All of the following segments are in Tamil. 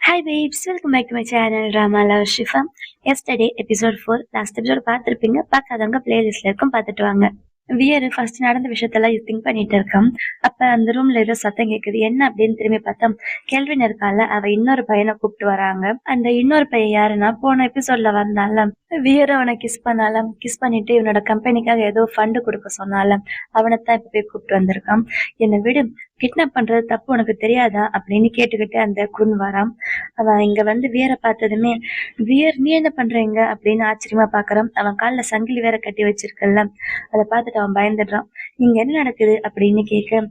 Hi babes, welcome back to my channel Drama Love Shifa. Yesterday episode 4 last episode பார்த்துருப்பீங்க. பார்க்காதவங்க பிளேலிஸ்ட்ல இருக்கும், பார்த்துட்டு வாங்க. வியர் ஃபர்ஸ்ட் நடந்த விஷயத்தெல்லாம் திங்க் பண்ணிட்டு இருக்கான். அப்ப அந்த ரூம்ல ஏதோ சத்தம் கேக்குது. என்ன அப்படின்னு திரும்பி பார்த்தா கெல்வின் இருக்கால, அவ இன்னொரு பையனை கூப்பிட்டு வராங்க. அந்த இன்னொரு பையன் யாருன்னா, போன எபிசோட்ல வந்தால வியர் அவனை கிஸ் பண்ணாலாம். கிஸ் பண்ணிட்டு இவனோட கம்பெனிக்காக ஏதோ ஃபண்டு கொடுக்க சொன்னால, அவனைத்தான் இப்ப போய் கூப்பிட்டு வந்திருக்கான். என்னை விடு, கிட்னாப் பண்றது தப்பு உனக்கு தெரியாதா அப்படின்னு கேட்டுக்கிட்டு அந்த குன் வரான். அவன் இங்க வந்து வியரை பார்த்ததுமே, வியர் நீ என்ன பண்றீங்க அப்படின்னு ஆச்சரியமா பாக்குறான். அவன் கால்ல சங்கிலி வேற கட்டி வச்சிருக்கல, அதை பார்த்துட்டு அவன் பயந்துடுறான். இங்க என்ன நடக்குது அப்படின்னு கேட்க,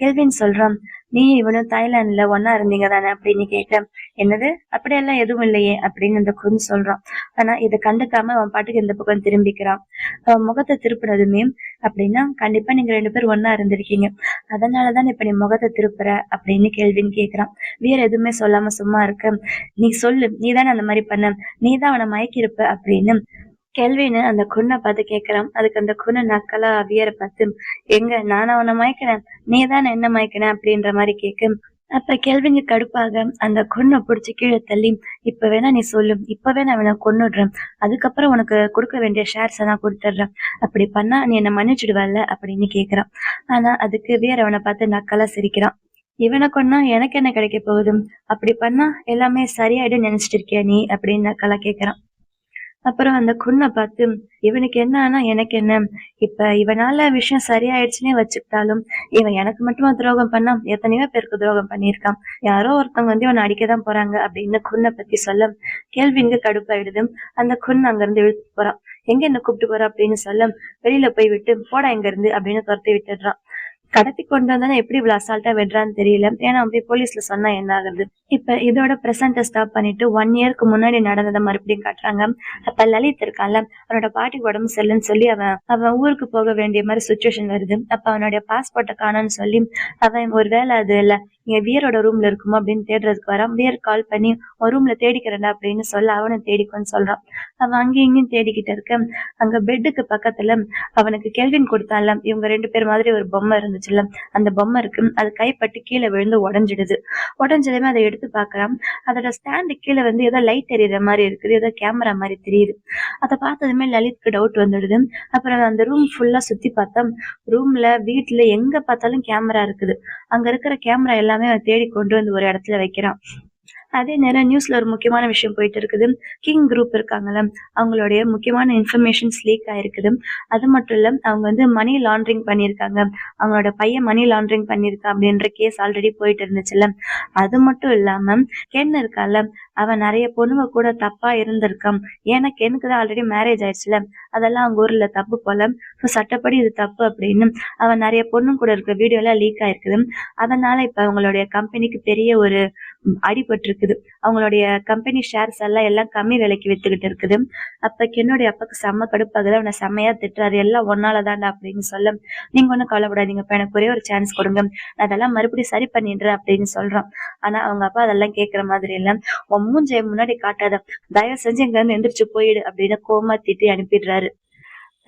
கெல்வின் சொல்றான், நீ இவனும் தாய்லாந்துல ஒன்னா இருந்தீங்க தானே அப்படின்னு கேட்க, என்னது அப்படியெல்லாம் எதுவும் இல்லையே அப்படின்னு அந்த குன் சொல்றான். ஆனா இதை கண்டுக்காம அவன் பாட்டுக்கு இந்த பக்கம் திரும்பிக்கிறான். அவன் முகத்தை திருப்பினதுமே, அப்படின்னா கண்டிப்பா நீங்க 2 பேரும் ஒன்னா இருந்திருக்கீங்க, அதனாலதான் இப்ப நீ முகத்தை திருப்புற அப்படின்னு கேள்வின்னு கேக்குறான். வேற எதுவுமே சொல்லாம சும்மா இருக்க, நீ சொல்லு, நீதானே அந்த மாதிரி பண்ண, நீதான் அவனை மயக்கிருப்ப அப்படின்னு கெல்வின்னு அந்த குன்னை பார்த்து கேக்குறான். அதுக்கு அந்த குன்னை நக்கலா வியரை பார்த்து, எங்க நான் அவனை மயக்கிறேன், நீதானே என்ன மயக்கின அப்படின்ற மாதிரி கேக்கு. அப்ப கெல்விங்க கடுப்பாக அந்த குன்னை புடிச்சு கீழே தள்ளி, இப்ப வேணா நீ சொல்லு, இப்பவே நான் அவனை கொன்னுடுறேன், அதுக்கப்புறம் உனக்கு கொடுக்க வேண்டிய ஷேர்ஸ் நான் கொடுத்துடுறேன், அப்படி பண்ணா நீ என்ன மன்னிச்சிடுவல்ல அப்படின்னு கேக்குறான். ஆனா அதுக்கு வேற அவனை பார்த்து நக்கலா சிரிக்கிறான். இவனை கொன்னா எனக்கு என்ன கிடைக்க போகுது, அப்படி பண்ணா எல்லாமே சரியாயிடும் நினைச்சிட்டு இருக்கியா நீ அப்படின்னு நக்கலா கேக்குறான். அப்புறம் அந்த குன்னை பார்த்து, இவனுக்கு என்ன ஆனா எனக்கு என்ன, இப்ப இவனால விஷயம் சரியாயிடுச்சுன்னே வச்சுக்கிட்டாலும் இவன் எனக்கு மட்டுமா துரோகம் பண்ணா, எத்தனையோ பேருக்கு துரோகம் பண்ணியிருக்கான், யாரோ ஒருத்தவங்க வந்து இவனை அடிக்கதான் போறாங்க அப்படின்னு குன்னை பத்தி சொல்ல கேள்விங்க கடுப்பாயிடுது. அந்த குன் அங்க இருந்து இழுத்து போறான். எங்க என்ன கூப்பிட்டு போற அப்படின்னு சொல்ல, வெளியில போய் விட்டு போடா இங்க இருந்து அப்படின்னு துரத்தி விட்டுடுறான். கடத்தி கொண்டு வந்தானே எப்படி இவ்வளவு அசால்ட்டா விடுறான்னு தெரியல. ஏன்னா அப்படி போலீஸ்ல சொன்னா என்ன ஆகுது. இப்ப இதோட பிரசன்ட ஸ்டாப் பண்ணிட்டு 1 இயருக்கு முன்னாடி நடந்ததை மறுபடியும் காட்டுறாங்க. அப்ப லலித் இருக்கான்ல, அவனோட பாட்டிக்கு உடம்பு சரியில்லைன்னு சொல்லி அவன் ஊருக்கு போக வேண்டிய மாதிரி சுச்சுவேஷன் வருது. அப்ப அவனுடைய பாஸ்போர்ட்டை காணோன்னு சொல்லி அவன் ஒரு வேலை அது இல்ல இங்க வியரோட ரூம்ல இருக்குமோ அப்படின்னு தேடுறதுக்கு வரான். வியர் கால் பண்ணி ஒரு ரூம்ல தேடிக்கிறேன்டா அப்படின்னு சொல்ல அவனை தேடிக்கோன்னு சொல்றான். அவன் அங்கேயும் இங்கேயும் தேடிக்கிட்டு இருக்க, அங்க பெட்டுக்கு பக்கத்துல அவனுக்கு கெல்வின் கொடுத்தான்ல, இவங்க 2 பேர் மாதிரி ஒரு பொம்மை இருந்துச்சுல்ல, அந்த பொம்மை இருக்கு. அது கைப்பட்டு கீழே விழுந்து உடஞ்சிடுது. உடஞ்சதுமே அதை எடுத்து பாக்குறான். அதோட ஸ்டாண்டு கீழே வந்து ஏதோ லைட் எரியற மாதிரி இருக்குது, ஏதோ கேமரா மாதிரி தெரியுது. அதை பார்த்ததுமே லலித்க்கு டவுட் வந்துடுது. அப்புறம் அந்த ரூம் ஃபுல்லா சுத்தி பார்த்தா, ரூம்ல வீட்டுல எங்க பார்த்தாலும் கேமரா இருக்குது. அங்க இருக்கிற கேமரா எல்லாமே அவன் தேடி கொண்டு வந்து ஒரு இடத்துல வைக்கிறான். அதே நேரம் நியூஸ்ல ஒரு முக்கியமான விஷயம் போயிட்டு இருக்குது. கிங் குரூப் இருக்காங்கல்ல, அவங்களுடைய முக்கியமான இன்ஃபர்மேஷன்ஸ் லீக் ஆயிருக்குது. அது மட்டும் இல்ல, அவங்க வந்து மணி லாண்டரிங் பண்ணிருக்காங்க, அவங்களோட பையன் மணி லாண்டரிங் பண்ணிருக்கான் அப்படின்ற கேஸ் ஆல்ரெடி போயிட்டு இருந்துச்சுல்ல. அது மட்டும் இல்லாம கென் இருக்கால, அவன் நிறைய பொண்ணுங்க கூட தப்பா இருந்திருக்கான். ஏன்னா கெனுக்கு தான் ஆல்ரெடி மேரேஜ் ஆயிடுச்சுல, அதெல்லாம் அவங்க ஊர்ல தப்பு போல. சட்டப்படி இது தப்பு அப்படின்னு அவன் நிறைய பொண்ணு கூட இருக்க வீடியோ எல்லாம் லீக் ஆயிருக்குது. அதனால இப்ப அவங்களுடைய கம்பெனிக்கு பெரிய ஒரு அடிபட்டு இருக்குது. அவங்களுடைய கம்பெனி ஷேர்ஸ் எல்லாம் கம்மி விலைக்கு வித்துக்கிட்டு இருக்குது. அப்ப என்னுடைய அப்பாக்கு செம்ம கடுப்பாகுது. அவனை செம்மையா திட்டுறாரு. எல்லாம் ஒன்னாலதான்டா அப்படின்னு சொல்ல, நீங்க ஒண்ணும் கவலைப்படாதீங்க, இப்ப எனக்கு ஒரே ஒரு சான்ஸ் கொடுங்க, நான் அதெல்லாம் மறுபடியும் சரி பண்ணிடுறேன் அப்படின்னு சொல்றான். ஆனா அவங்க அப்பா அதெல்லாம் கேட்கற மாதிரி இல்ல. உன் மூஞ்சைய முன்னாடி காட்டாத, தயவு செஞ்சு இங்க இருந்து எந்திரிச்சு போயிடு அப்படின்னு கோமா திட்டி அனுப்பிடுறாரு.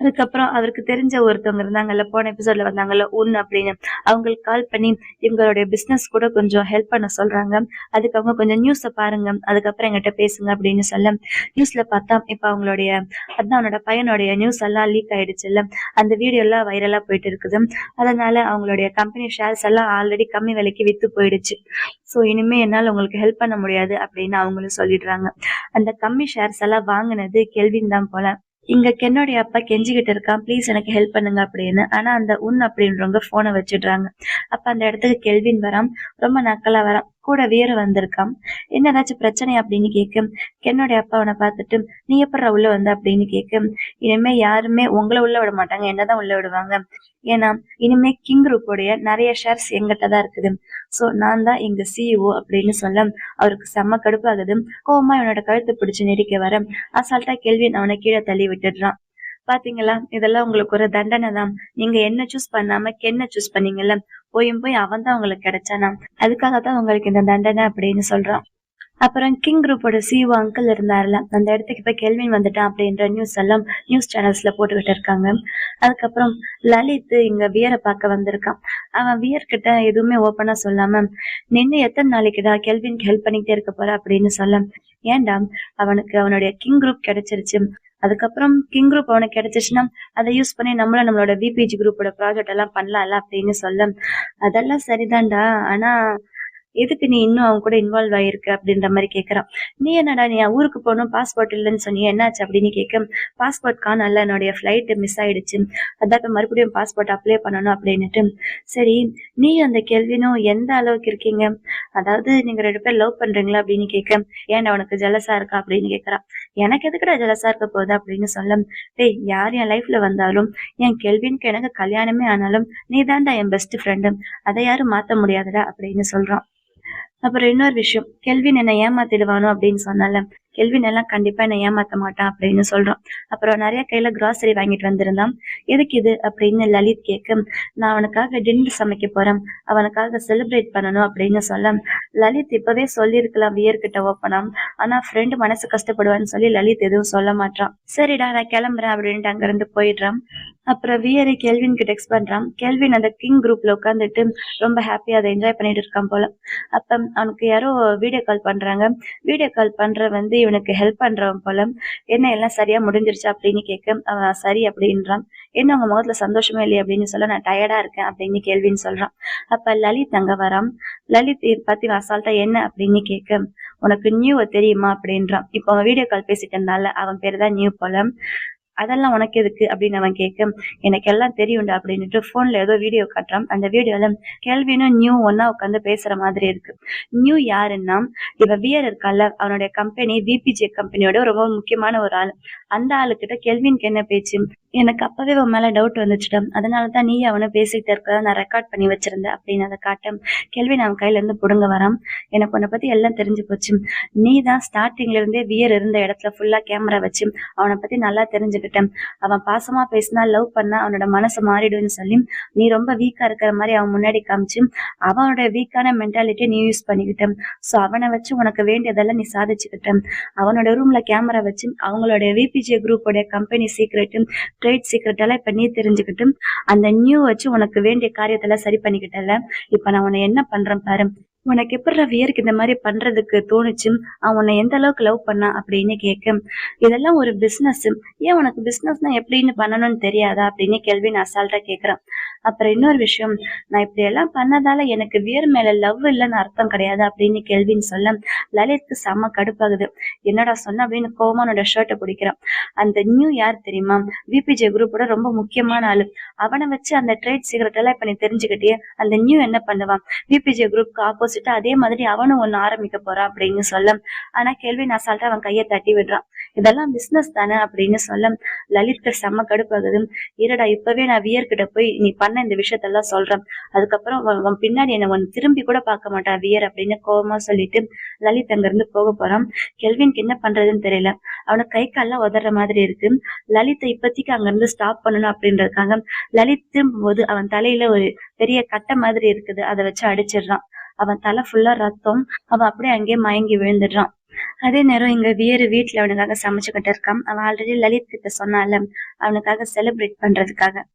அதுக்கப்புறம் அவருக்கு தெரிஞ்ச ஒருத்தவங்க இருந்தாங்கல்ல, போன எபிசோட்ல வந்தாங்கல்ல உன் அப்படின்னு, அவங்களுக்கு கால் பண்ணி இவங்களுடைய பிசினஸ் கூட கொஞ்சம் ஹெல்ப் பண்ண சொல்றாங்க. அதுக்கு அவங்க கொஞ்சம் நியூஸ பாருங்க, அதுக்கப்புறம் எங்கிட்ட பேசுங்க அப்படின்னு சொல்ல, நியூஸ்ல பார்த்தா இப்ப அவங்களுடைய அதான் அவனோட பையனுடைய நியூஸ் எல்லாம் லீக் ஆயிடுச்சு இல்ல, அந்த வீடியோ எல்லாம் வைரலா போயிட்டு இருக்குது. அதனால அவங்களுடைய கம்பெனி ஷேர்ஸ் எல்லாம் ஆல்ரெடி கம்மி விலைக்கு வித்து போயிடுச்சு. சோ இனிமே என்னால உங்களுக்கு ஹெல்ப் பண்ண முடியாது அப்படின்னு அவங்களும் சொல்லிடுறாங்க. அந்த கம்மி ஷேர்ஸ் எல்லாம் வாங்கினது கெல்வின் தான் போல. இங்க கென்னோடைய அப்பா கெஞ்சிக்கிட்டு இருக்கான், ப்ளீஸ் எனக்கு ஹெல்ப் பண்ணுங்க அப்படின்னு. ஆனா அந்த உன் அப்படின்றவங்க போனை வச்சிடுறாங்க. அப்ப அந்த இடத்துக்கு கெல்வின் வரான். ரொம்ப நக்கலா வரான். கூட வேற வந்திருக்கான். என்ன ஏதாச்சும் பிரச்சனை அப்படின்னு கேட்க, கென்னோடைய அப்பா அவனை பார்த்துட்டு, நீ எப்படா உள்ள வந்த அப்படின்னு கேட்க, இனிமே யாருமே உங்களை உள்ள விட மாட்டாங்க, என்னதான் உள்ள விடுவாங்க, ஏன்னா இனிமே கிங் குரூப்போடைய நிறைய ஷேர்ஸ் எங்கிட்ட தான் இருக்குது, சோ நான் தான் இங்க சிஇஓ அப்படின்னு சொல்ல அவருக்கு செம்ம கடுப்பாகுது. கோவமா இவனோட கழுத்தை பிடிச்சு நெரிக்க வர அசால்ட்டா கெல்வின் அவனை கீழே தள்ளி விட்டுடுறான். பாத்தீங்களா, இதெல்லாம் உங்களுக்கு ஒரு தண்டனை தான், நீங்க என்ன சூஸ் பண்ணாம கென்ன சூஸ் பண்ணீங்கல்ல, போய் அவன் தான் உங்களுக்கு கிடைச்சானா, அதுக்காகத்தான் உங்களுக்கு இந்த தண்டனை அப்படின்னு சொல்றான். அப்புறம் கிங் குரூப்போட சிஇஓ அங்கிள் இருந்தாருல, அந்த இடத்துக்கு இப்ப கெல்வின் வந்துட்டான் அப்படின்ற நியூஸ் எல்லாம் நியூஸ் சேனல்ஸ்ல போட்டுக்கிட்டு இருக்காங்க. அதுக்கப்புறம் லலித் இங்க வியரை பார்க்க வந்திருக்கான். அவன் வியர் கிட்ட எதுவுமே ஓப்பனா சொல்லாம, நின்னு எத்தனை நாளைக்குடா கெல்வின்க்கு ஹெல்ப் பண்ணிக்கிட்டே இருக்க போற அப்படின்னு சொல்ல, ஏன்டா அவனுக்கு அவனுடைய கிங் குரூப் கிடைச்சிருச்சு. அதுக்கப்புறம் கிங் குரூப் அவனுக்கு கிடைச்சிச்சுன்னா அதை யூஸ் பண்ணி நம்மளோட விபிஜி குரூப்போட ப்ராஜெக்ட் எல்லாம் பண்ணலாம்ல அப்படின்னு சொல்ல, அதெல்லாம் சரிதான்டா. ஆனா எதுக்கு நீ இன்னும் அவங்க கூட இன்வால்வ் ஆயிருக்க அப்படின்ற மாதிரி கேக்குறான். நீ என்னடா நீ ஊருக்கு போகணும் பாஸ்போர்ட் இல்லைன்னு சொன்னியே என்னாச்சு அப்படின்னு கேட்க, பாஸ்போர்ட் காணல, என்னுடைய ஃபிளைட் மிஸ் ஆயிடுச்சு, அதான் இப்ப மறுபடியும் பாஸ்போர்ட் அப்ளை பண்ணணும் அப்படின்னுட்டு. சரி, நீ அந்த கேள்வினும் எந்த அளவுக்கு இருக்கீங்க, அதாவது நீங்க 2 பேர் லவ் பண்றீங்களா அப்படின்னு கேட்க, ஏன்டா உனக்கு ஜெலஸா இருக்கா அப்படின்னு கேக்குறான். எனக்கு எதுக்குடா ஜெலஸா இருக்க போகுது அப்படின்னு சொல்ல, டேய் யார் என் லைஃப்ல வந்தாலும் என் கெல்வினுக்கு எனக்கு கல்யாணமே ஆனாலும் நீ தான்டா என் பெஸ்ட் ஃப்ரெண்டு, அதை யாரும் மாத்த முடியாதுடா அப்படின்னு சொல்றான். அப்புறம் இன்னொரு விஷயம், கெல்வின் என்ன ஏமாத்திடுவானோ அப்படின்னு சொன்னால, கெல்வின் எல்லாம் கண்டிப்பா என்ன ஏமாத்த மாட்டான் அப்படின்னு சொல்றான். அப்புறம் நிறைய கையில கிராசரி வாங்கிட்டு வந்திருந்தான். எதுக்கு இது அப்படின்னு லலித் கேட்க, நான் அவனுக்காக டின்னர் சமைக்க போறேன், அவனுக்காக செலிப்ரேட் பண்ணணும் அப்படின்னு சொல்ல, லலித் இப்பவே சொல்லியிருக்கலாம் வியர்கிட்ட ஓப்பனா. ஆனா ஃப்ரெண்டு மனசு கஷ்டப்படுவான்னு சொல்லி லலித் எதுவும் சொல்ல மாட்டான். சரிடா நான் கிளம்புறேன் அப்படின்ட்டு அங்க இருந்து போயிடுறான். அப்புறம் வியரை கெல்வின்க்கு டெக்ஸ்ட் பண்றான். கெல்வின் அந்த கிங் குரூப்ல உட்காந்துட்டு ரொம்ப ஹாப்பியா அதை என்ஜாய் பண்ணிட்டு இருக்கான் போல. அப்ப அவனுக்கு யாரோ வீடியோ கால் பண்றாங்க. வீடியோ கால் பண்ற இவனுக்கு ஹெல்ப் பண்றவன் போல. என்ன எல்லாம் சரியா முடிஞ்சிருச்சு அப்படின்னு கேட்க, அவன் சரி அப்படின்றான். என்ன உங்க முகத்துல சந்தோஷமே இல்லையா அப்படின்னு சொல்ல, நான் டயர்டா இருக்கேன் அப்படின்னு கேள்வின்னு சொல்றான். அப்ப லலித் அங்க வரான். லலித் பத்தி அசால்ட்டா என்ன அப்படின்னு கேட்க, உனக்கு நியூ தெரியுமா அப்படின்றான். இப்ப அவன் வீடியோ கால் பேசிட்டு இருந்தால அவன் பேரு தான் நியூ போல. அதெல்லாம் உனக்கு எதுக்கு அப்படின்னு அவன் கேட்க, எனக்கு எல்லாம் தெரியும்டா அப்படின்னுட்டு போன்ல ஏதோ வீடியோ காட்டுறான். அந்த வீடியோல கெல்வினும் நியூ ஒன்னா உட்காந்து பேசுற மாதிரி இருக்கு. நியூ யாருன்னா, இவ வியர் இருக்கால அவனுடைய கம்பெனி விபிஜே கம்பெனியோட ரொம்ப முக்கியமான ஒரு ஆள். அந்த ஆளுகிட்ட கெல்வின்க்கு என்ன பேச்சு, எனக்கு அப்பவே உன் மேல டவுட் வந்துச்சுட்டா, அதனாலதான் நீ அவனை பேசிக்கிட்டு இருக்கத நான் ரெக்கார்ட் பண்ணி வச்சிருந்தேன் அப்படின்னு அதை காட்ட, கெல்வின் அவன் கையில இருந்து புடுங்க வரான். எனக்கு உன்னை பத்தி எல்லாம் தெரிஞ்சு போச்சு, நீ தான் ஸ்டார்டிங்ல இருந்தே வியர் இருந்த இடத்துல ஃபுல்லா கேமரா வச்சு அவனை பத்தி நல்லா தெரிஞ்சுக்கிட்டேன். அவன் பாசமா பேசினா லவ் பண்ணா அவனோட மனசு மாறிடுன்னு சொல்லி நீ ரொம்ப வீக்கா இருக்கிற மாதிரி அவன் முன்னாடி காமிச்சு அவனோட வீக்கான மென்டாலிட்டியை நீ யூஸ் பண்ணிக்கிட்ட. சோ அவனை வச்சு உனக்கு வேண்டியதெல்லாம் நீ சாதிச்சுக்கிட்ட. அவனோட ரூம்ல கேமரா வச்சு அவங்களோட விபிஜே குரூப்போட கம்பெனி சீக்ரெட், ட்ரேட் சீக்ரெட் எல்லாம் இப்ப நீ தெரிஞ்சுக்கிட்டு அந்த நியூ வச்சு உனக்கு வேண்டிய காரியத்தெல்லாம் சரி பண்ணிக்கிட்டல. இப்ப நான் உன்னை என்ன பண்றேன் பாரு, உனக்கு எப்படி வியருக்கு இந்த மாதிரி பண்றதுக்கு தோணுச்சு, அவன் உன்னை எந்த அளவுக்கு லவ் பண்ணா அப்படின்னு கேட்க, இதெல்லாம் ஒரு பிசினஸ், ஏன் உனக்கு பிசினஸ்னா எப்படின்னு பண்ணணும்னு தெரியாதா அப்படின்னு கெல்வின் அசால்ட்டா கேக்குறான். அப்புறம் இன்னொரு விஷயம், நான் இப்படி எல்லாம் பண்ணதால எனக்கு வியர் மேல லவ் இல்லைன்னு அர்த்தம் கிடையாது அப்படின்னு கெல்வின் சொல்ல, லலித்க்கு செம்ம கடுப்பாகுது. என்னடா சொன்ன அப்படின்னு கோவமானோட ஷர்ட்டை பிடிக்கிறான். அந்த நியூ யார் தெரியுமா, விபிஜே குரூப்போட ரொம்ப முக்கியமான ஆளு. அவனை வச்சு அந்த ட்ரேட் சீக்ரெட் எல்லாம் இப்ப நீ தெரிஞ்சுக்கிட்டே அந்த நியூ என்ன பண்ணுவான், விபிஜே குரூப்க்கு ஆப்போசிட்டா அதே மாதிரி அவனும் ஒண்ணு ஆரம்பிக்க போறான் அப்படின்னு சொல்ல, ஆனா கெல்வின் அசால்ட்டா அவன் கையை தட்டி விடுறான். இதெல்லாம் பிசினஸ் தானே அப்படின்னு சொல்ல, லலித்க்கு செம்ம கடுப்பாகுது. இருடா இப்பவே நான் வியர் கிட்ட போய் நீ பண்ண இந்த விஷயத்தெல்லாம் சொல்றேன், அதுக்கப்புறம் அவன் பின்னாடி என்ன ஒன்னு திரும்பி கூட பார்க்க மாட்டான் வியர் அப்படின்னு கோவமா சொல்லிட்டு லலித் அங்க இருந்து போக போறான். கெல்வின்க்கு என்ன பண்றதுன்னு தெரியல. அவனுக்கு கை கால்லாம் உதற மாதிரி இருக்கு. லலித்தை இப்பத்திக்கு அங்க இருந்து ஸ்டாப் பண்ணணும் அப்படின்றதுக்காக லலித் திரும்பும்போது அவன் தலையில ஒரு பெரிய கட்டை மாதிரி இருக்குது, அதை வச்சு அடிச்சிடுறான். அவன் தலை ஃபுல்லா ரத்தம். அவன் அப்படியே அங்கேயே மயங்கி விழுந்துடுறான். அதே நேரம் இங்க வியரு வீட்டுல அவனுக்காக சமைச்சுக்கிட்டு இருக்கான். அவன் ஆல்ரெடி லலித் கிட்ட சொன்னால அவனுக்காக செலிப்ரேட் பண்றதுக்காக.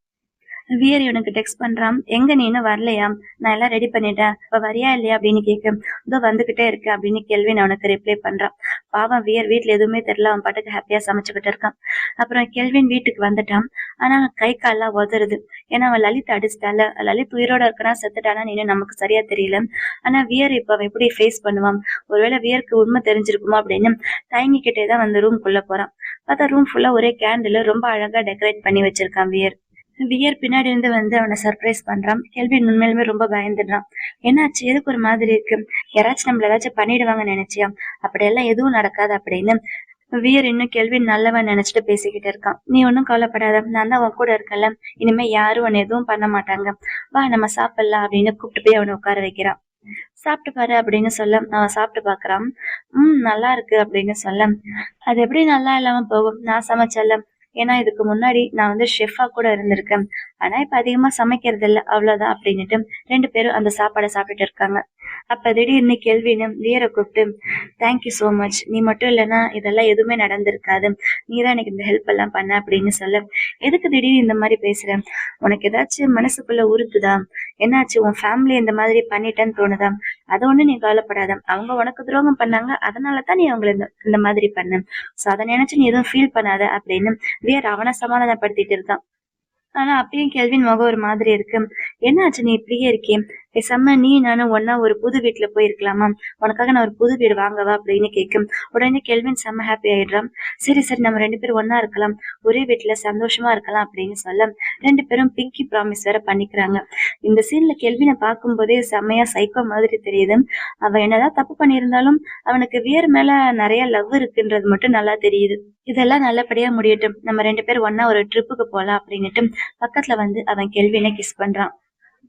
வியர் இவனுக்கு டெக்ஸ்ட் பண்றான். எங்க நீ இன்னும் வரலையா, நான் எல்லாம் ரெடி பண்ணிட்டேன், இப்ப வரியா இல்லையா அப்படின்னு கேட்க, இதோ வந்துகிட்டே இருக்கு அப்படின்னு கெல்வின் அவனுக்கு ரிப்ளை பண்றான். பாவம் வியர் வீட்டுல எதுவுமே தெரியல, அவன் பாட்டுக்கு ஹாப்பியா சமைச்சுக்கிட்டு இருக்கான். அப்புறம் கெல்வின் வீட்டுக்கு வந்துட்டான். ஆனா கை கால்லாம் உதறுது. ஏன்னா அவன் லலித் அடிச்சிட்டால. லலித் உயிரோட இருக்கனா செத்துட்டானா இன்னும் நமக்கு சரியா தெரியல. ஆனா வியர் இப்ப அவன் எப்படி ஃபேஸ் பண்ணுவான், ஒருவேளை வியருக்கு உண்மை தெரிஞ்சிருக்குமா அப்படின்னு தயங்கிக்கிட்டே தான் வந்து ரூம்குள்ள போறான். பார்த்தா ரூம் ஃபுல்லா ஒரே கேண்டில் ரொம்ப அழகா டெக்கரேட் பண்ணி வச்சிருக்கான் வியர். வியர் பின்னாடி இருந்து வந்து அவனை சர்ப்ரைஸ் பண்றான். கெல்வின் உண்மையிலுமே ரொம்ப பயந்துடுறான். என்னாச்சு, எதுக்கு ஒரு மாதிரி இருக்கு, யாராச்சும் நம்மள ஏதாச்சும் பண்ணிடுவாங்கன்னு நினைச்சியா, அப்படியெல்லாம் எதுவும் நடக்காது அப்படின்னு வியர் இன்னும் கெல்வின் நல்லவன் நினைச்சிட்டு பேசிக்கிட்டு இருக்கான். நீ ஒன்னும் கவலைப்படாத, நான் தான் உன் கூட இருக்கல, இனிமே யாரும் உன்னை எதுவும் பண்ண மாட்டாங்க, வா நம்ம சாப்பிடலாம் அப்படின்னு கூப்பிட்டு போய் அவனை உட்கார வைக்கிறான். சாப்பிட்டு பாரு அப்படின்னு சொல்ல அவன் சாப்பிட்டு பாக்குறான். நல்லா இருக்கு அப்படின்னு சொல்ல, அது எப்படி நல்லா இல்லாம போகும், நான் சமைச்சல, ஏன்னா இதுக்கு முன்னாடி நான் வந்து ஷெஃபா கூட இருந்திருக்கேன். ஆனா இப்ப அதிகமா சமைக்கிறது இல்ல அவ்வளவுதான் அப்படின்னுட்டு 2 பேரும் அந்த சாப்பாடை சாப்பிட்டுட்டு இருக்காங்க. அப்ப திடீர்னு கெல்வின் வியரை கூப்பிட்டு, தேங்க்யூ சோ மச், நீ மட்டும் இல்லைன்னா இதெல்லாம் எதுவுமே நடந்திருக்காது, நீதான் எனக்கு இந்த ஹெல்ப் எல்லாம் பண்ண அப்படின்னு சொல்ல, எதுக்கு திடீர்னு இந்த மாதிரி பேசுற, உனக்கு ஏதாச்சும் மனசுக்குள்ள உறுத்துதா, என்னாச்சு, உன் ஃபேமிலி இந்த மாதிரி பண்ணிட்டேன்னு தோணுதா, அதை ஒண்ணு நீ கவலைப்படாத, அவங்க உனக்கு துரோகம் பண்ணாங்க, அதனாலதான் நீ அவங்களை இந்த மாதிரி பண்ண, சோ அதை நினைச்சு நீ எதுவும் ஃபீல் பண்ணாத அப்படின்னு வியர் அவனை சமாதானப்படுத்திட்டு இருக்கான். ஆனா அப்பயும் கெல்வின் முகம் ஒரு மாதிரி இருக்கு. என்ன ஆச்சு, நீ இப்படியே இருக்கே, பேசாம நீ நானும் ஒன்னா ஒரு புது வீட்டுல போயிருக்கலாமா, உனக்காக நான் ஒரு புது வீடு வாங்கவா அப்படின்னு கேட்கும். உடனே கெல்வின் செம்ம ஹாப்பி ஆயிடுறான். சரி சரி, நம்ம 2 பேரும் ஒன்னா இருக்கலாம், ஒரே வீட்டுல சந்தோஷமா இருக்கலாம் அப்படின்னு சொல்ல 2 பேரும் பிங்கி ப்ராமிஸ் வேற பண்ணிக்கிறாங்க. இந்த சீன்ல கெல்வினை பார்க்கும் போதே செம்மையா சைக்கோ மாதிரி தெரியுது. அவன் என்னதான் தப்பு பண்ணியிருந்தாலும் அவனுக்கு வியர் மேல நிறைய லவ் இருக்குன்றது மட்டும் நல்லா தெரியுது. இதெல்லாம் நல்லபடியா முடியட்டும், நம்ம 2 பேரும் ஒன்னா ஒரு ட்ரிப்புக்கு போலாம் அப்படின்னுட்டு பக்கத்துல வந்து அவன் கெல்வினை கிஸ் பண்றான்.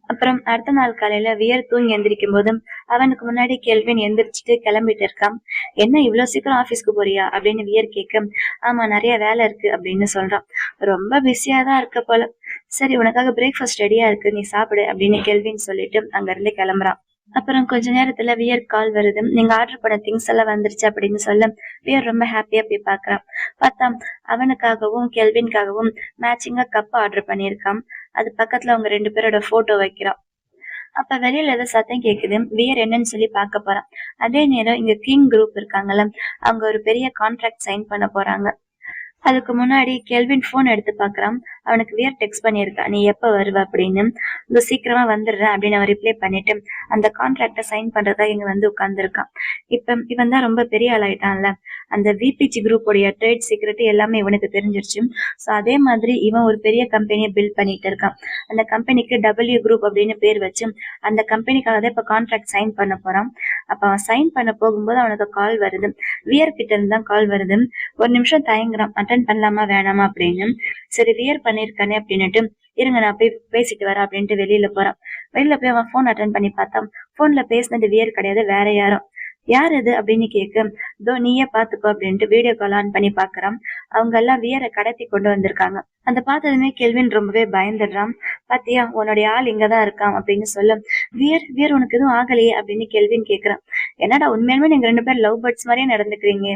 அப்புறம் அடுத்த நாள் காலையில வியர் தூங்கி எந்திரிக்கும் போதும் அவனுக்கு முன்னாடி கெல்வின் எந்திரிச்சிட்டு கிளம்பிட்டு இருக்கான். என்ன இவ்வளவு சீக்கிரம் ஆபீஸ்க்கு போறியா அப்படின்னு வியர் கேட்க, ஆமா நிறைய வேலை இருக்கு அப்படின்னு சொல்றான். ரொம்ப பிஸியா தான் இருக்க போல, சரி உனக்காக பிரேக்ஃபாஸ்ட் ரெடியா இருக்கு, நீ சாப்பிடு அப்படின்னு கெல்வின் சொல்லிட்டு அங்க இருந்து கிளம்புறான். அப்புறம் கொஞ்ச நேரத்துல வியர் கால் வருது, நீங்க ஆர்டர் பண்ண திங்ஸ் எல்லாம் வந்துருச்சு அப்படின்னு சொல்ல வியர் ரொம்ப ஹாப்பியா போய் பாக்குறான். பார்த்தா அவனுக்காகவும் கெல்வின்காகவும் மேட்சிங்கா கப் ஆர்டர் பண்ணியிருக்கான். அது பக்கத்துல அவங்க 2 பேரோட போட்டோ வைக்கிறான். அப்ப வெளியில ஏதோ சத்தம் கேக்குது. வியர் என்னன்னு சொல்லி பார்க்க போறான். அதே நேரம் இங்க கிங் குரூப் இருக்காங்கல்ல, அவங்க ஒரு பெரிய கான்ட்ராக்ட் சைன் பண்ண போறாங்க. அதுக்கு முன்னாடி கெல்வின் போன் எடுத்து பாக்குறான். அவனுக்கு வியர் டெக்ஸ்ட் பண்ணியிருக்கான், நீ எப்ப வருவ அப்படின்னு. இந்த சீக்கிரமா வந்துடுறேன் அப்படின்னு அவன் ரிப்ளை பண்ணிட்டு அந்த கான்ட்ராக்ட சைன் பண்றதா இங்க வந்து உட்கார்ந்துருக்கான். இப்ப இவன் தான் ரொம்ப பெரிய ஆள் ஆயிட்டான்ல, அந்த விபிஜி குரூப்போடைய ட்ரேட் சீக்ரெட் எல்லாமே இவனுக்கு தெரிஞ்சிருச்சு. சோ அதே மாதிரி இவன் ஒரு பெரிய கம்பெனியை பில்ட் பண்ணிட்டு இருக்கான். அந்த கம்பெனிக்கு டபிள்யூ குரூப் அப்படின்னு பேர் வச்சு அந்த கம்பெனிக்காக தான் இப்ப கான்ட்ராக்ட் சைன் பண்ண போறான். அப்ப அவன் சைன் பண்ண போகும்போது அவனுக்கு கால் வருது. வியர் கிட்ட இருந்து தான் கால் வருது. ஒரு நிமிஷம் தயங்குறான், அட்டன் பண்ணலாமா வேணாமா அப்படின்னு. சரி வியர் பண்ணிருக்கானே அப்படின்னுட்டு, இருங்க நான் போய் பேசிட்டு வரேன் அப்படின்ட்டு வெளியில போறான். வெளியில போய் அவன் போன் அட்டன் பண்ணி பார்த்தான். போன்ல பேசினது வியர் கிடையாது, வேற யாரும். யார் இது அப்படின்னு கேட்க, இதோ நீயே பாத்துக்கோ அப்படின்ட்டு வீடியோ கால் ஆன் பண்ணி பாக்குறான். அவங்க எல்லாம் வியரை கடத்தி கொண்டு வந்திருக்காங்க. அந்த பார்த்ததுமே கெல்வின் ரொம்பவே பயந்துடுறான். பாத்தியா உன்னுடைய ஆள் இங்கதான் இருக்கான் அப்படின்னு சொல்ல, வியர் வியர் உனக்கு எதுவும் ஆகலையே அப்படின்னு கெல்வின் கேக்குறான். என்னடா உண்மையாலுமே நீங்க 2 பேரும் லவ் பேர்ட்ஸ் மாதிரியே நடந்துக்கிறீங்க.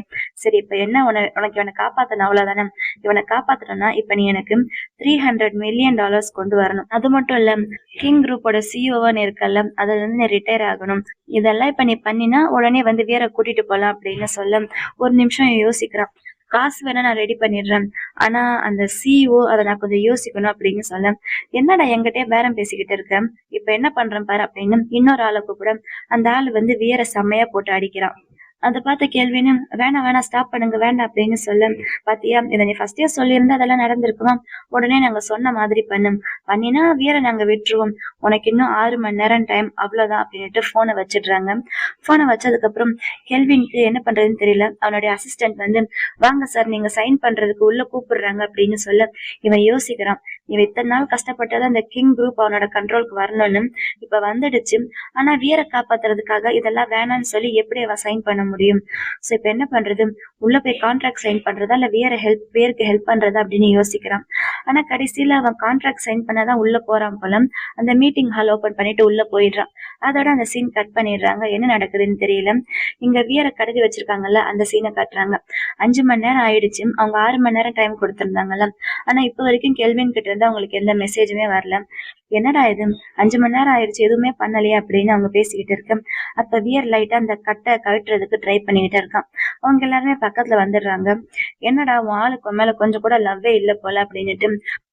சரி இப்ப என்ன, உனக்கு இவனை காப்பாத்தணும் அவ்வளவுதானே, இவனை காப்பாத்தணும்னா இப்ப நீ எனக்கு $300 மில்லியன் கொண்டு வரணும். அது மட்டும் இல்ல, கிங் குரூப்போட சிஇஓன்னு இருக்கல்ல, அதுல இருந்து நீ ரிட்டையர் ஆகணும். இதெல்லாம் இப்ப நீ பண்ணினா உடனே வந்து வியரை கூட்டிட்டு போலாம் அப்படின்னு சொல்ல ஒரு நிமிஷம் யோசிக்கிறான். காசு வேணா நான் ரெடி பண்ணிடுறேன், ஆனா அந்த சிஇஓ அதை நான் கொஞ்சம் யோசிக்கணும் அப்படின்னு சொல்ல, என்னடா என்கிட்டயே பேரம் பேசிக்கிட்டு இருக்க, இப்ப என்ன பண்றேன் பாரு அப்படின்னு இன்னொரு ஆளை கூப்பிட அந்த ஆள் வந்து வியரை செம்மையா போட்டு அடிக்கிறான். அதை பார்த்த கேள்வின்னு, வேணாம் வேணாம் ஸ்டாப் பண்ணுங்க வேண்டாம் அப்படின்னு சொல்ல, பாத்தியா இதை நீ ஃபர்ஸ்டே சொல்லியிருந்தா அதெல்லாம் நடந்திருக்குமா, உடனே நாங்க சொன்ன மாதிரி பண்ணினா வீரை நாங்க விட்டுருவோம், உனக்கு இன்னும் 6 மணி நேரம் டைம் அவ்வளவுதான் அப்படின்ட்டு போனை வச்சிடுறாங்க. போனை வச்சதுக்கு அப்புறம் கெல்வினுக்கு என்ன பண்றதுன்னு தெரியல. அவனுடைய அசிஸ்டன்ட் வந்து, வாங்க சார் நீங்க சைன் பண்றதுக்கு உள்ள கூப்பிடுறாங்க அப்படின்னு சொல்ல இவன் யோசிக்கிறான். இவன் இத்தனை நாள் கஷ்டப்பட்டதான் அந்த கிங் குரூப் அவனோட கண்ட்ரோலுக்கு வரணும்னு இப்ப வந்துடுச்சு. ஆனா வீரை காப்பாத்துறதுக்காக இதெல்லாம் வேணாம்னு சொல்லி எப்படி அவன் சைன் பண்ண முடியும். சோ இப்ப என்ன பண்றது, உள்ள போய் கான்ட்ராக்ட் சைன் பண்றதா இல்ல வேருக்கு ஹெல்ப் பண்றதா அப்படின்னு யோசிக்கிறான். ஆனா கடைசியில அவன் கான்ட்ராக்ட் சைன் பண்ணாதான் உள்ள போறான் போல. அந்த மீட்டிங் ஹால் ஓபன் பண்ணிட்டு உள்ள போயிடுறான். அதோட அந்த சீன் கட் பண்ணிடுறாங்க. என்ன நடக்குதுன்னு தெரியல. இங்க வியரை கடத்தி வச்சிருக்காங்கல்ல, அந்த சீனை காட்டுறாங்க. 5 மணி நேரம் ஆயிடுச்சு, அவங்க 6 மணி நேரம் டைம் கொடுத்திருந்தாங்கல்ல, ஆனா இப்ப வரைக்கும் கெல்வின் கிட்ட இருந்து அவங்களுக்கு எந்த மெசேஜுமே வரல. என்னடா இது 5 மணி நேரம் ஆயிடுச்சு எதுவுமே பண்ணலையே அப்படின்னு அவங்க பேசிக்கிட்டு இருக்க, அப்ப வியர் லைட்டா அந்த கட்டை கழட்டுறதுக்கு ட்ரை பண்ணிக்கிட்டு இருக்கான். அவங்க எல்லாருமே பக்கத்துல வந்துடுறாங்க. என்னடா உன் ஆளுக்கு மேல கொஞ்சம் கூட லவ்வே இல்ல போல அப்படின்னுட்டு,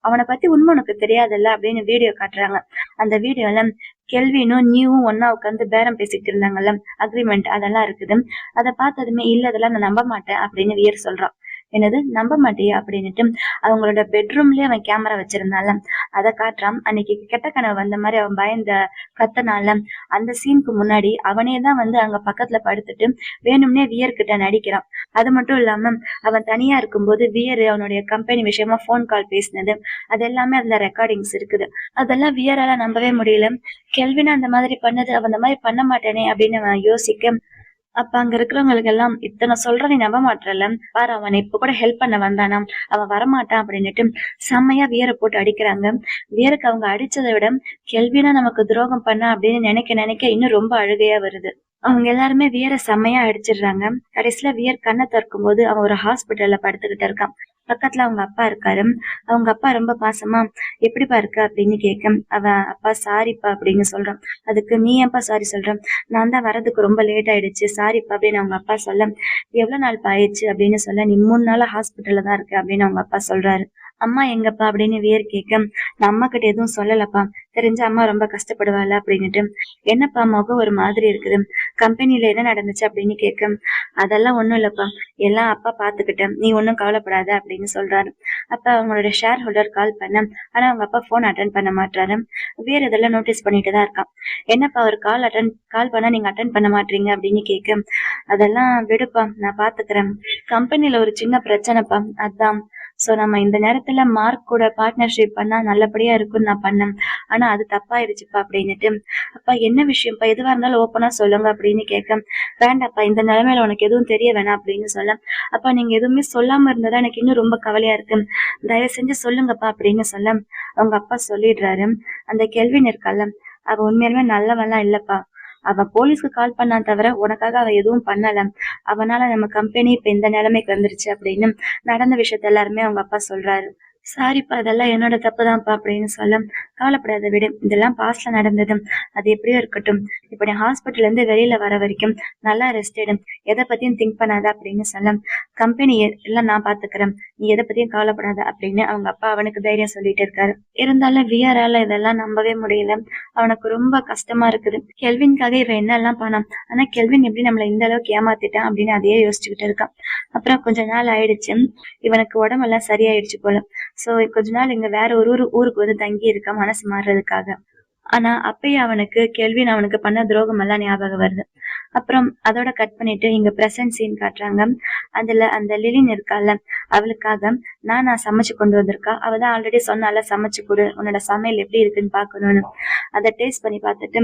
அவனை பத்தி உண்மை உனக்கு தெரியாதுல்ல அப்படின்னு வீடியோ காட்டுறாங்க. அந்த வீடியோல கெல்வினும் நீயும் ஒன்னா உட்காந்து பேரம் பேசிக்கிட்டு இருந்தாங்கல்ல, அக்ரிமெண்ட் அதெல்லாம் இருக்குது. அதை பார்த்ததுமே இல்ல அதெல்லாம் நான் நம்ப மாட்டேன் அப்படின்னு வியர் சொல்றான். என்னது நம்ப மாட்டியா அப்படின்னுட்டு அவங்களோட பெட்ரூம்லயே அவன் கேமரா வச்சிருந்தால அதை காட்டுறான். அன்னைக்கு கெட்ட கனவு வந்த மாதிரி அவன் பயந்த கத்தனால அந்த சீனுக்கு முன்னாடி அவனே தான் வந்து அங்க பக்கத்துல படுத்துட்டு வேணும்னே வியர் கிட்ட நடிக்கிறான். அது மட்டும் இல்லாம அவன் தனியா இருக்கும்போது வியர் அவனுடைய கம்பெனி விஷயமா போன் கால் பேசினது அது எல்லாமே அதுல ரெக்கார்டிங்ஸ் இருக்குது. அதெல்லாம் வியரால நம்பவே முடியல. கெல்வின் அந்த மாதிரி பண்ணது அவன் அந்த மாதிரி பண்ண மாட்டேனே அப்படின்னு அவன் யோசிக்க, அப்ப அங்க இருக்கிறவங்களுக்கு எல்லாம் இத்தனை சொல்ற நீ நம்ப மாட்டல, பாரு அவனை இப்ப கூட ஹெல்ப் பண்ண வந்தானாம், அவன் வரமாட்டான் அப்படின்னுட்டு செம்மையா வியரை போட்டு அடிக்கிறாங்க. வியருக்கு அவங்க அடிச்சதை விட கெல்வினா நமக்கு துரோகம் பண்ணா அப்படின்னு நினைக்க நினைக்க இன்னும் ரொம்ப அழுகையா வருது. அவங்க எல்லாருமே வியர செம்மையா அடிச்சிடுறாங்க. கடைசியில வியர் கண்ணை திறக்கும் போது அவன் ஒரு ஹாஸ்பிட்டல்ல படுத்துக்கிட்டு இருக்கான். பக்கத்துல அவங்க அப்பா இருக்காரு. அவங்க அப்பா ரொம்ப பாசமா எப்படிப்பா இருக்க அப்படின்னு கேட்க அவன் அப்பா சாரிப்பா அப்படின்னு சொல்றான். அதுக்கு நீ ஏன்பா சாரி சொல்ற, நான் தான் வரதுக்கு ரொம்ப லேட் ஆயிடுச்சு சாரிப்பா அப்படின்னு அவங்க அப்பா சொல்ல, எவ்வளவு நாள் ஆயிடுச்சு அப்படின்னு சொல்ல, நீ 3 நாளா ஹாஸ்பிட்டல்ல தான் இருக்கு அப்படின்னு அவங்க அப்பா சொல்றாரு. அம்மா எங்கப்பா அப்படின்னு வியர் கேட்க, நான் அம்மா கிட்ட எதுவும் சொல்லலப்பா, தெரிஞ்ச அம்மா ரொம்ப கஷ்டப்படுவாள் அப்படின்னுட்டு. என்னப்பா முகம் ஒரு மாதிரி இருக்குது, கம்பெனில என்ன நடந்துச்சு அப்படின்னு கேட்க, அதெல்லாம் ஒண்ணும் இல்லப்பா, எல்லாம் அப்பா பாத்துக்கிட்டேன், நீ ஒன்னும் கவலைப்படாத அப்படின்னு சொல்றாரு. அப்ப அவங்களோட ஷேர் ஹோல்டர் கால் பண்ண, ஆனா அவங்க அப்பா போன் அட்டன் பண்ண மாட்டாரு. வேற இதெல்லாம் நோட்டீஸ் பண்ணிட்டு தான் இருக்கான். என்னப்பா ஒரு கால் பண்ணா நீங்க அட்டன் பண்ண மாட்டீங்க அப்படின்னு கேட்க, அதெல்லாம் விடுப்பா நான் பாத்துக்கிறேன், கம்பெனில ஒரு சின்ன பிரச்சனைப்பா அதான், சோ நம்ம இந்த நேரத்துல மார்க் கூட பார்ட்னர்ஷிப் பண்ணா நல்லபடியா இருக்கும்னு நான் பண்ணேன், ஆனா அது தப்பாயிடுச்சுப்பா அப்படின்னுட்டு. அப்பா என்ன விஷயம்ப்பா, எதுவா இருந்தாலும் ஓப்பனா சொல்லுங்க அப்படின்னு கேட்க, வேண்டாப்பா இந்த நிலைமையில உனக்கு எதுவும் தெரிய வேணாம் அப்படின்னு சொல்ல, அப்பா நீங்க எதுவுமே சொல்லாம இருந்ததா எனக்கு இன்னும் ரொம்ப கவலையா இருக்கு, தயவு செஞ்சு சொல்லுங்கப்பா அப்படின்னு சொல்ல, அவங்க அப்பா சொல்லிடுறாரு. அந்த கெல்வின் இருக்கால, அவ உண்மையாலுமே நல்லவன்லாம் இல்லப்பா, அவ போலீஸ்க்கு கால் பண்ணான் தவிர உனக்காக அவ எதுவும் பண்ணல, அவனால நம்ம கம்பெனி இப்ப இந்த நிலைமைக்கு வந்துருச்சு அப்படின்னு நடந்த விஷயத்த எல்லாருமே அவங்க அப்பா சொல்றாரு. சாரிப்பா அதெல்லாம் என்னோட தப்புதான்ப்பா அப்படின்னு சொல்ல, கவலைப்படாத விடு, இதெல்லாம் பாஸ்ட்ல நடந்தது, அது எப்படியோ இருக்கட்டும், இப்ப நீ ஹாஸ்பிட்டல்ல இருந்து வெளியில வர வரைக்கும் நல்லா ரெஸ்ட் எடு, எதை பத்தியும் திங்க் பண்ணாத அப்படின்னு சொல்ல, கம்பெனி எல்லாம் நான் பாத்துக்கிறேன், நீ எதை பத்தியும் கவலைப்படாத அப்படின்னு அவங்க அப்பா அவனுக்கு தைரியம் சொல்லிட்டு இருக்காரு. இருந்தாலும் விஆரால இதெல்லாம் நம்பவே முடியல, அவனுக்கு ரொம்ப கஷ்டமா இருக்குது. கெல்வின்காக இவன் என்னெல்லாம் பண்ணான், ஆனா கெல்வின் எப்படி நம்மள இந்த அளவுக்கு ஏமாத்திட்டான் அப்படின்னு அதையே யோசிச்சுக்கிட்டு இருக்கான். அப்புறம் கொஞ்ச நாள் ஆயிடுச்சு, இவனுக்கு உடம்பெல்லாம் சரியாயிடுச்சு போல. சோ கொஞ்ச நாள் இங்க வேற ஒரு ஊருக்கு வந்து தங்கி இருக்கான் மனசு மாறுறதுக்காக. ஆனா அப்பயே அவனுக்கு கெல்வின் அவனுக்கு பண்ண துரோகம் எல்லாம் ஞாபகம் வருது. அப்புறம் அதோட கட் பண்ணிட்டு இங்க பிரசன்ட் சீன் காட்டுறாங்க. அதுல அந்த லிலின் இருக்கால, அவளுக்காக நான் சமைச்சு கொண்டு வந்திருக்கா. அவதான் ஆல்ரெடி சொன்னால சமைச்சு கொடு, உன்னோட சமையல் எப்படி இருக்குன்னு பாக்கணும்னு. அதை டேஸ்ட் பண்ணி பார்த்துட்டு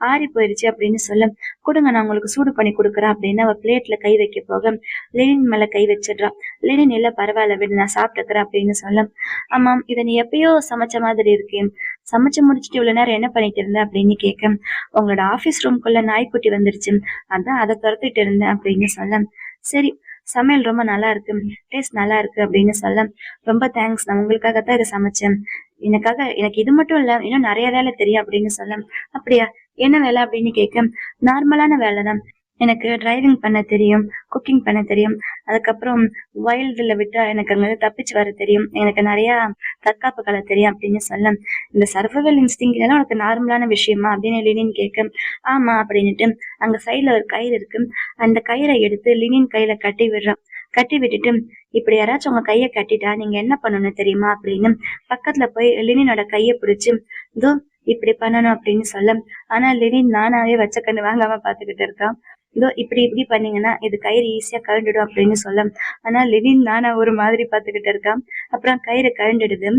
ஆறி போயிருச்சு அப்படின்னு சொல்ல, கொடுங்க நான் உங்களுக்கு சூடு பண்ணி கொடுக்குறேன் அப்படின்னு அவ பிளேட்ல கை வைக்க போக லெனின் மேல கை வச்சிடுறான். லெனின் இல்ல பரவாயில்ல விடு நான் சாப்பிட்டுக்கிறேன் அப்படின்னு சொல்ல, ஆமாம் இதை நீ எப்பயோ சமைச்ச மாதிரி இருக்கேன், சமைச்சு முடிச்சுட்டு இவ்வளவு நேரம் என்ன பண்ணிட்டு இருந்த அப்படின்னு கேட்க, உங்களோட ஆபீஸ் ரூம்குள்ள நாய்க்குட்டி வந்துருச்சு, அதான் அதை துரத்திட்டு இருந்தேன் அப்படின்னு சொல்ல, சரி சமையல் ரொம்ப நல்லா இருக்கு, டேஸ்ட் நல்லா இருக்கு அப்படின்னு சொல்ல, ரொம்ப தேங்க்ஸ், நான் உங்களுக்காகத்தான் இதை சமைச்சேன், எனக்கு இது மட்டும் இல்ல இன்னும் நிறைய வேலை தெரியும் அப்படின்னு சொல்ல, அப்படியா என்ன வேலை அப்படின்னு கேட்க, நார்மலான வேலைதான், எனக்கு டிரைவிங் பண்ண தெரியும், குக்கிங் பண்ண தெரியும், அதுக்கப்புறம் வைல்டுல விட்டா எனக்கு அங்க தப்பிச்சு வர தெரியும், எனக்கு நிறைய தற்காப்பு கலை தெரியும் அப்படின்னு சொல்ல, இந்த சர்வைவல் இன்ஸ்டிங் இதெல்லாம் உனக்கு நார்மலான விஷயமா அப்படின்னு லினின் கேட்க, ஆமா அப்படின்னுட்டு அங்க சைட்ல ஒரு கயிறு இருக்கு, அந்த கயிறை எடுத்து லினின் கையில கட்டி விடுறான். கட்டி விட்டுட்டு, இப்படி யாராச்சும் உங்க கைய கட்டிட்டா நீங்க என்ன பண்ணணும் தெரியுமா அப்படின்னு பக்கத்துல போய் லினினோட கைய பிடிச்சு, இதோ இப்படி பண்ணணும் அப்படின்னு சொல்ல, ஆனா லினின் நானாவே வச்ச கண்ணு வாங்காம பாத்துக்கிட்டு இருக்கான். இதோ இப்படி இப்படி பண்ணீங்கன்னா இது கயிறு ஈஸியா கழண்டுடும் அப்படின்னு சொல்ல, ஆனா லெனின் நானா ஒரு மாதிரி பாத்துக்கிட்டு இருக்கான். அப்புறம் கயிறு கழண்டுடுது.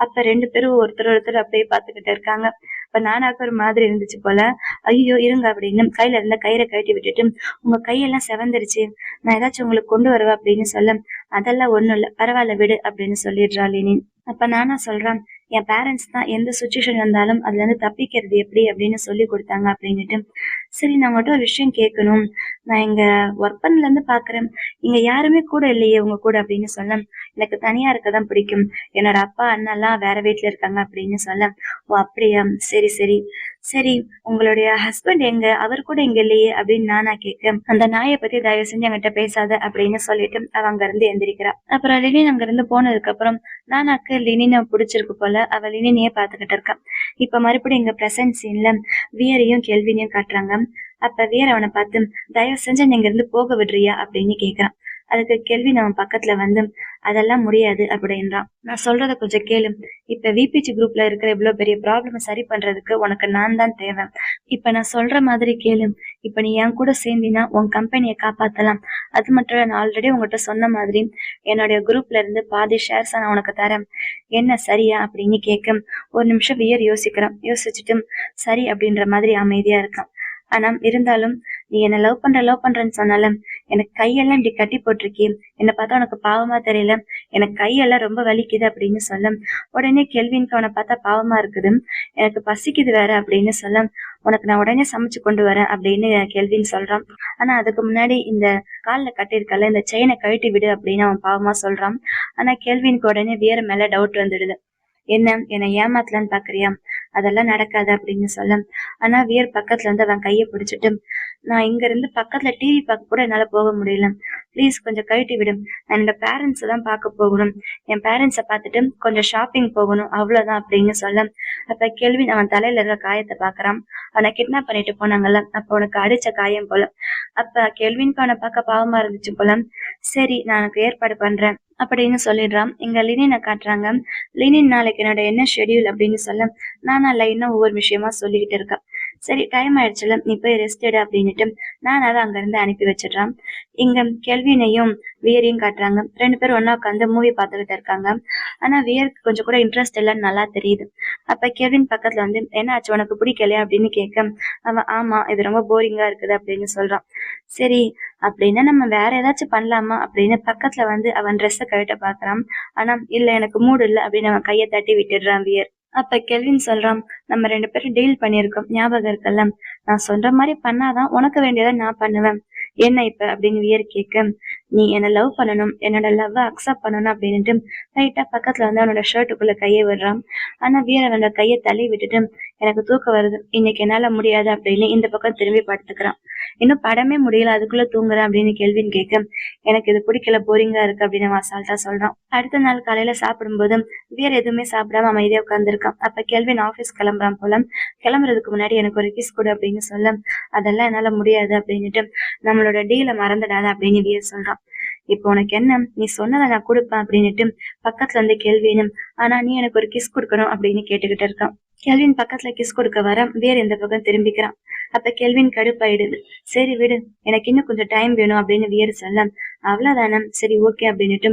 அப்ப 2 பேரும் ஒருத்தர் அப்படியே பாத்துக்கிட்டு இருக்காங்க. அப்ப நானாக்கு ஒரு மாதிரி இருந்துச்சு போல, ஐயோ இருங்க அப்படின்னு கையில இருந்த கயிறை கழட்டி விட்டுட்டு, உங்க கையெல்லாம் செவந்துருச்சு, நான் ஏதாச்சும் உங்களுக்கு கொண்டு வருவா அப்படின்னு சொல்ல, அதெல்லாம் ஒண்ணும் இல்ல பரவாயில்ல விடு அப்படின்னு சொல்லிடுறா லெனின். அப்ப நானா சொல்றான், என் பேரண்ட்ஸ் தான் எந்த சுச்சுவேஷன் வந்தாலும் அதுல இருந்து தப்பிக்கிறது எப்படி அப்படின்னு சொல்லி கொடுத்தாங்க அப்படின்னுட்டு. சரி நான் உங்கள்கிட்ட ஒரு விஷயம் கேட்கணும், நான் இங்க ஒர்க் பண்ணல இருந்து பாக்குறேன், இங்க யாருமே கூட இல்லையே உங்க கூட அப்படின்னு சொல்ல, எனக்கு தனியா இருக்கதான் பிடிக்கும், என்னோட அப்பா அண்ணா எல்லாம் வேற வீட்டுல இருக்காங்க அப்படின்னு சொல்ல, ஓ அப்படியா சரி சரி சரி, உங்களுடைய ஹஸ்பண்ட் எங்க, அவர் கூட இங்க இல்லையே அப்படின்னு நானா கேட்க, அந்த நாயை பத்தி தயவு செஞ்சு என்கிட்ட பேசாத அப்படின்னு சொல்லிட்டு அவ அங்க இருந்து எந்திரிக்கிறா. அப்புறம் லினின் அங்க இருந்து போனதுக்கு அப்புறம் நானாக்கு லினினை பிடிச்சிருக்கு போல, அவ லினினையே பாத்துக்கிட்டு இருக்கா. இப்ப மறுபடியும் இங்க பிரசன்ட் சீன்ல வியரையும் கெல்வினையும் காட்டுறாங்க. அப்ப வியர் அவனை பார்த்து, தயவு செஞ்சு நீங்க இருந்து போக விடுறியா அப்படின்னு கேக்குறான். அதுக்கு கெல்வின் அவன் பக்கத்துல வந்து, அதெல்லாம் முடியாது அப்படின்றான். நான் சொல்றத கொஞ்சம் கேளு, இப்ப விபிஜி குரூப்ல இருக்கிற இவ்வளவு பெரிய ப்ராப்ளம் சரி பண்றதுக்கு உனக்கு நான் தான் தேவை, இப்ப நான் சொல்ற மாதிரி கேளு, இப்ப நீ என் கூட சேர்ந்தினா உன் கம்பெனியை காப்பாத்தலாம், அது மட்டும் நான் ஆல்ரெடி உங்ககிட்ட சொன்ன மாதிரி என்னுடைய குரூப்ல இருந்து பாதி ஷேர்ஸ் நான் உனக்கு தரேன், என்ன சரியா அப்படின்னு கேட்க, ஒரு நிமிஷம் வியர் யோசிக்கிறான். யோசிச்சுட்டு சரி அப்படின்ற மாதிரி அமைதியா இருக்கான். ஆனா இருந்தாலும் நீ என்ன லவ் பண்றேன்னு சொன்னால எனக்கு கையெல்லாம் இப்படி கட்டி போட்டிருக்கே, என்ன பார்த்தா உனக்கு பாவமா தெரியல, எனக்கு கையெல்லாம் ரொம்ப வலிக்குது அப்படின்னு சொல்ல, உடனே கெல்வினுக்கு அவனை பார்த்தா பாவமா இருக்குது. எனக்கு பசிக்குது வேற அப்படின்னு சொல்ல, உனக்கு நான் உடனே சமைச்சு கொண்டு வரேன் அப்படின்னு கெல்வின் சொல்றான். ஆனா அதுக்கு முன்னாடி இந்த கால்ல கட்டியிருக்கல இந்த செயினை கழட்டி விடு அப்படின்னு அவன் பாவமா சொல்றான். ஆனா கெல்வினுக்கு உடனே வேற மேல டவுட் வந்துடுது. என்னை ஏமாத்தலான்னு பாக்குறியா, அதெல்லாம் நடக்காது அப்படின்னு சொல்ல, ஆனா வியர் பக்கத்துல இருந்து அவன் கையை பிடிச்சிட்டு, நான் இங்க இருந்து பக்கத்துல டிவி பார்க்க கூட என்னால போக முடியல, ப்ளீஸ் கொஞ்சம் கழட்டி விடும், நான் என்னோட பேரண்ட்ஸ் தான் பார்க்க போகணும், என் பேரண்ட்ஸை பார்த்துட்டு கொஞ்சம் ஷாப்பிங் போகணும் அவ்வளவுதான் அப்படின்னு சொல்ல, அப்ப கெல்வின் அவன் தலையில இருக்க காயத்தை பாக்குறான். அவனை கிட்னாப் பண்ணிட்டு போனாங்கல்ல, அப்ப உனக்கு அடிச்ச காயம் போல. அப்ப கெல்வின்க்கு அவனை பார்க்க பாவமா இருந்துச்சு போல. சரி நான் உனக்கு ஏற்பாடு பண்றேன் அப்படின்னு சொல்லிடுறான். இங்க லினினை காட்டுறாங்க. லினின் நாளைக்கு என்னோட என்ன ஷெட்யூல் அப்படின்னு சொல்ல, நானா லைனா ஒவ்வொரு விஷயமா சொல்லிக்கிட்டு இருக்கேன். சரி டைம் ஆயிடுச்சுல, நீ போய் ரெஸ்ட் எடு அப்படின்னுட்டு நான் அதை அங்க இருந்து அனுப்பி வச்சிடுறான். இங்க கெல்வினையும் வியரையும் காட்டுறாங்க. 2 பேரும் ஒன்னா உட்காந்து மூவி பார்த்துக்கிட்டு இருக்காங்க. ஆனா வியருக்கு கொஞ்சம் கூட இன்ட்ரெஸ்ட் இல்லைன்னு நல்லா தெரியுது. அப்ப கெவின் பக்கத்துல வந்து என்ன ஆச்சு உனக்கு பிடிக்கலையா அப்படின்னு கேட்க, அவன் ஆமா இது ரொம்ப போரிங்கா இருக்குது அப்படின்னு சொல்றான். சரி அப்படின்னா நம்ம வேற ஏதாச்சும் பண்ணலாமா அப்படின்னு பக்கத்துல வந்து அவன் ட்ரெஸ்ஸை கழட்ட பாக்குறான். ஆனா இல்ல எனக்கு மூடு இல்ல அப்படின்னு அவன் கையை தட்டி விட்டுடுறான் வியர். அப்ப கெல்வின் சொல்றான், நம்ம 2 பேரும் டீல் பண்ணிருக்கோம் ஞாபகம் இருக்குல்ல, நான் சொல்ற மாதிரி பண்ணாதான் உனக்கு வேண்டியதை நான் பண்ணுவேன், என்ன இப்ப அப்படின்னு வியர் கேட்க, நீ என்ன லவ் பண்ணணும், என்னோட லவ் அக்செப்ட் பண்ணணும் அப்படின்ட்டு லைட்டா பக்கத்துல வந்து அவனோட ஷர்ட்டுக்குள்ள கையை விடுறான். ஆனா வியர் அவனோட கையை தள்ளி விட்டுட்டு, எனக்கு தூக்கம் வருது இன்னைக்கு என்னால முடியாது அப்படின்னு இந்த பக்கம் திரும்பி படுத்துக்கிறான். இன்னும் படமே முடியல அதுக்குள்ள தூங்குறேன் அப்படின்னு கெல்வின் கேட்க, எனக்கு இது பிடிக்கல போரிங்கா இருக்கு அப்படின்னு அவன் அசால்ட்டா சொல்றான். அடுத்த நாள் காலையில சாப்பிடும்போது வேற எதுவுமே சாப்பிடாம அமைதியா உட்காந்துருக்கான். அப்ப கெல்வின் ஆபீஸ் கிளம்புறான் போல. கிளம்புறதுக்கு முன்னாடி எனக்கு ஒரு கிஸ் கொடு அப்படின்னு சொல்ல, அதெல்லாம் என்னால முடியாது அப்படின்னுட்டு நம்மளோட டீலை மறந்துடாத அப்படின்னு வியர் சொல்றான். இப்போ உனக்கு என்ன, நீ சொன்னதை நான் கொடுப்பேன் அப்படின்னுட்டு பக்கத்துல வந்து கெல்வினும், ஆனா நீ எனக்கு ஒரு கிஸ் கொடுக்கணும் அப்படின்னு கேட்டுக்கிட்டு இருக்கான். கெல்வின் பக்கத்துல கிஸ் கொடுக்க வர வேற இந்த பக்கம் திரும்பிக்கிறான். அப்ப கெல்வின் கடுப்பாயிடுது. சரி விடு, எனக்கு இன்னும் கொஞ்சம் டைம் வேணும் அப்படின்னு வியர் சொல்ல, அவ்வளவுதானே சரி ஓகே அப்படின்னுட்டு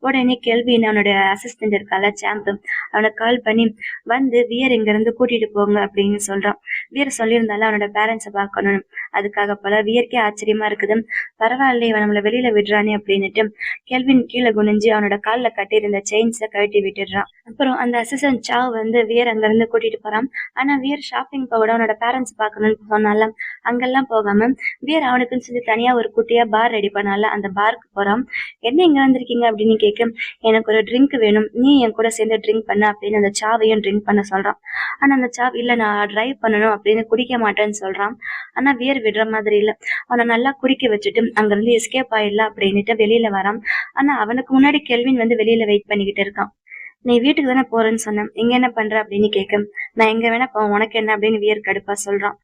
உடனே கெல்வின் அவனோட அசிஸ்டன்ட் இருக்கால சாம்பு, அவனை கால் பண்ணி வந்து வியர் இங்க இருந்து கூட்டிட்டு போங்க அப்படின்னு சொல்றான். வியர் சொல்லியிருந்தாலும் அவனோட பேரண்ட்ஸை பார்க்கணும், அதுக்காக போல வியர்க்கே ஆச்சரியமா இருக்குது. பரவாயில்ல இவன் நம்மள வெளியில விடுறானே அப்படின்னுட்டு கெல்வின் கீழே குனிஞ்சு அவனோட கால்ல கட்டியிருந்த செயின்ஸை கழட்டி விட்டுடுறான். அப்புறம் அந்த அசிஸ்டன்ட் சாவ் வந்து வியர் அங்க இருந்து கூட்டிட்டு போறான். ஆனா வியர் ஷாப்பிங் போக அவனோட பேரண்ட்ஸ் பார்க்கணும்னு சொன்னால அங்கெல்லாம் போகாம வியர் அவனுக்குன்னு சொல்லி தனியா ஒரு குட்டியா பார் ரெடி பண்ணால அந்த பார்க்கு போறான். என்ன இங்க வந்திருக்கீங்க அப்படின்னு கேட்க, எனக்கு ஒரு ட்ரிங்க் வேணும், நீ என் கூட சேர்ந்து ட்ரிங்க் பண்ண அப்படின்னு அந்த சாவையும் ட்ரிங்க் பண்ண சொல்றான். ஆனா அந்த சாவ் இல்ல நான் டிரைவ் பண்ணணும் அப்படின்னு குடிக்க மாட்டேன்னு சொல்றான். ஆனா வியர் விடுற மாதிரி இல்ல, அவனை நல்லா குடிக்க வச்சுட்டு அங்க இருந்து எஸ்கேப் ஆயிடலாம் அப்படின்னுட்டு வெளியில வரான். ஆனா அவனுக்கு முன்னாடி கெல்வின் வந்து வெளியில வெயிட் பண்ணிக்கிட்டு இருக்கான். நீ வீட்டுக்கு தானே போறேன்னு சொன்னேன், இங்க என்ன பண்ற அப்படின்னு கேட்க, நான் எங்க வேணா போவேன் உனக்கு என்ன அப்படின்னு வியர் கடுப்பா சொல்றான்.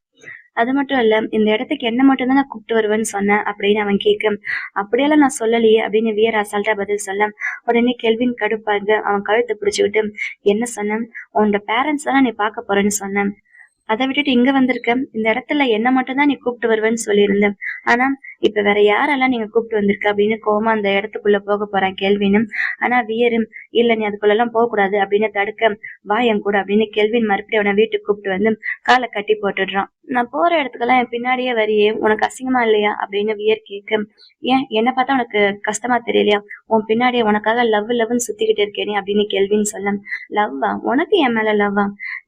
அது மட்டும் இல்ல இந்த இடத்துக்கு என்ன மட்டும் தான் நான் கூப்பிட்டு வருவேன்னு சொன்னேன் அப்படின்னு அவன் கேட்க, அப்படியெல்லாம் நான் சொல்லலையே அப்படின்னு வியர் அசால்ட்டா பதில் சொல்ல, உடனே கெல்வின் கடுப்பாக அவன் கழுத்தை பிடிச்சுக்கிட்டு, என்ன சொன்னேன், உன்னோட பேரண்ட்ஸ் தானே நீ பார்க்க போறேன்னு சொன்னேன், அதை விட்டுட்டு இங்க வந்திருக்க, இந்த இடத்துல என்ன மட்டும் தான் நீ கூப்பிட்டு வருவேன்னு சொல்லியிருந்தேன், ஆனா இப்ப வேற யாரெல்லாம் நீங்க கூப்பிட்டு வந்திருக்க அப்படின்னு கோவமா அந்த இடத்துக்குள்ள போக போறான் கெல்வினும். ஆனா வியரும் இல்ல நீ அதுக்குள்ள எல்லாம் போக கூடாது அப்படின்னு தடுக்க, வா என் கூட அப்படின்னு கெல்வின் மறுபடியும் அவனை வீட்டுக்கு கூப்பிட்டு வந்து காலை கட்டி போட்டுடுறான். நான் போற இடத்துக்கெல்லாம் என் பின்னாடியே வரியே உனக்கு அசிங்கமா இல்லையா அப்படின்னு வியர் கேட்க, ஏன் என்ன பார்த்தா உனக்கு கஷ்டமா தெரியலையா, உன் பின்னாடியே உனக்காக லவ்னு சுத்திக்கிட்டு இருக்கேனே அப்படின்னு கெல்வின் சொல்ல, லவ்வா உனக்கு என் மேல லவ்வா,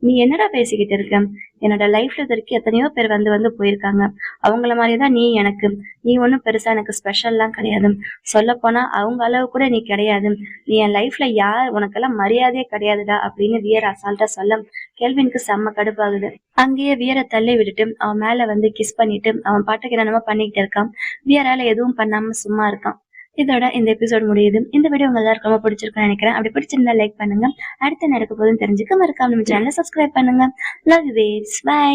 நீ என்னடா பேசிக்கிட்டு இருக்க, என்னோட லைஃப்ல வரைக்கும் எத்தனையோ பேர் வந்து வந்து போயிருக்காங்க, அவங்கள மாதிரிதான் நீ எனக்கு, நீ ஒன்னும் பெருசா எனக்கு ஸ்பெஷல்லாம் கிடையாது, சொல்ல போனா அவங்க அளவு கூட நீ கிடையாது, நீ என் லைஃப்ல யார், உனக்கெல்லாம் மரியாதையே கிடையாதுடா அப்படின்னு வியர் அசால்ட்டா சொல்ல கெல்வினுக்கு செம்ம கடுப்பாகுது. அங்கேயே வியரை தள்ளி விட்டுட்டு அவன் மேல வந்து கிஸ் பண்ணிட்டு அவன் பாட்டுக்கு என்னமோ பண்ணிக்கிட்டு இருக்கான். வியரால எதுவும் பண்ணாம சும்மா இருக்கான். இதோட இந்த எபிசோட் முடியுது. இந்த வீடியோ உங்க எல்லாருக்கும் ரொம்ப பிடிச்சிருக்குன்னு நினைக்கிறேன். அப்படி பிடிச்சிருந்தா லைக் பண்ணுங்க. அடுத்து நடக்க போதுன்னு தெரிஞ்சுக்க மறக்காம நம்ம சேனலை சப்ஸ்கிரைப் பண்ணுங்க. Love you, by.